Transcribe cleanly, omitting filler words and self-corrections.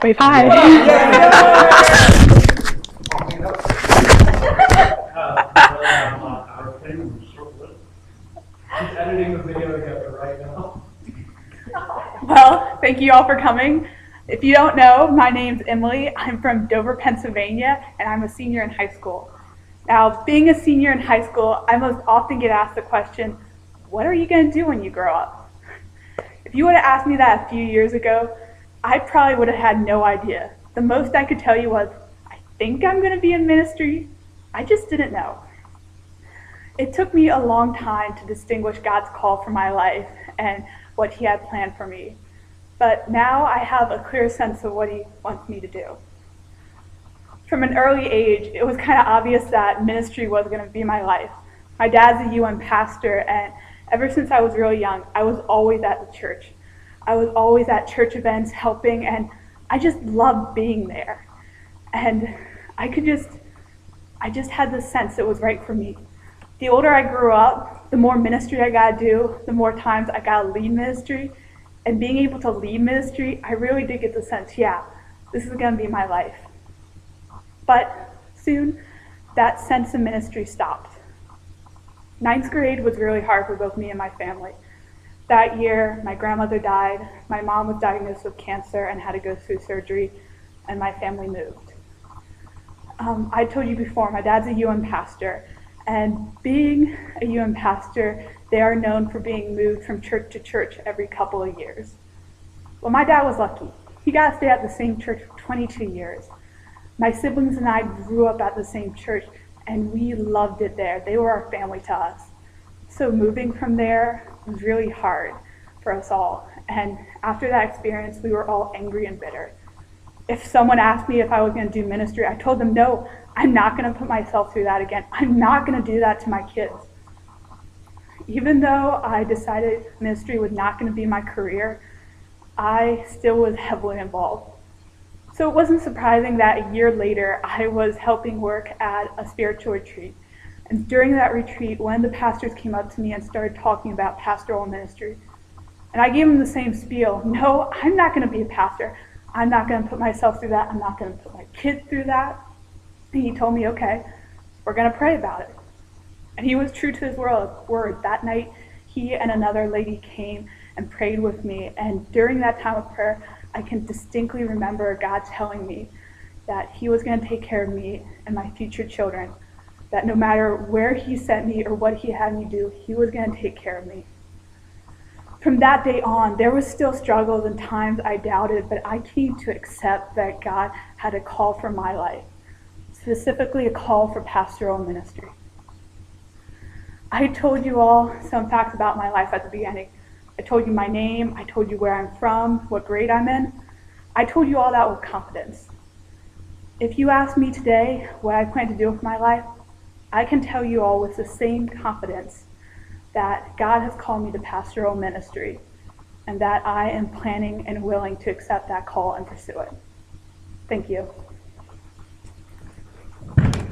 Wave hi. She's editing the video together right now. Well, thank you all for coming. If you don't know, my name's Emily. I'm from Dover, Pennsylvania, and I'm a senior in high school. Now, being a senior in high school, I most often get asked the question, what are you going to do when you grow up? If you would have asked me that a few years ago, I probably would have had no idea. The most I could tell you was, I think I'm going to be in ministry. I just didn't know. It took me a long time to distinguish God's call for my life and what He had planned for me. But now I have a clear sense of what He wants me to do. From an early age, it was kind of obvious that ministry was going to be my life. My dad's a UN pastor, and ever since I was really young, I was always at the church. I was always at church events helping, and I just loved being there. And I just had this sense it was right for me. The older I grew up, the more ministry I got to do, the more times I got to lead ministry. And being able to lead ministry, I really did get the sense, yeah, this is going to be my life. But soon, that sense of ministry stopped. Ninth grade was really hard for both me and my family. That year, my grandmother died, my mom was diagnosed with cancer and had to go through surgery, and my family moved. I told you before, my dad's a UN pastor, and being a UN pastor, they are known for being moved from church to church every couple of years. Well, my dad was lucky. He got to stay at the same church for 22 years. My siblings and I grew up at the same church, and we loved it there. They were our family to us. So moving from there was really hard for us all. And after that experience, we were all angry and bitter. If someone asked me if I was going to do ministry, I told them, no, I'm not going to put myself through that again. I'm not going to do that to my kids. Even though I decided ministry was not going to be my career, I still was heavily involved. So it wasn't surprising that a year later, I was helping work at a spiritual retreat. And during that retreat, one of the pastors came up to me and started talking about pastoral ministry. And I gave him the same spiel. No, I'm not going to be a pastor. I'm not going to put myself through that. I'm not going to put my kids through that. And he told me, okay, we're going to pray about it. And he was true to his word. That night, he and another lady came and prayed with me. And during that time of prayer, I can distinctly remember God telling me that He was going to take care of me and my future children, that no matter where He sent me or what He had me do, He was going to take care of me. From that day on, there was still struggles and times I doubted, but I came to accept that God had a call for my life, specifically a call for pastoral ministry. I told you all some facts about my life at the beginning. I told you my name, I told you where I'm from, what grade I'm in. I told you all that with confidence. If you ask me today what I plan to do with my life, I can tell you all with the same confidence that God has called me to pastoral ministry and that I am planning and willing to accept that call and pursue it. Thank you.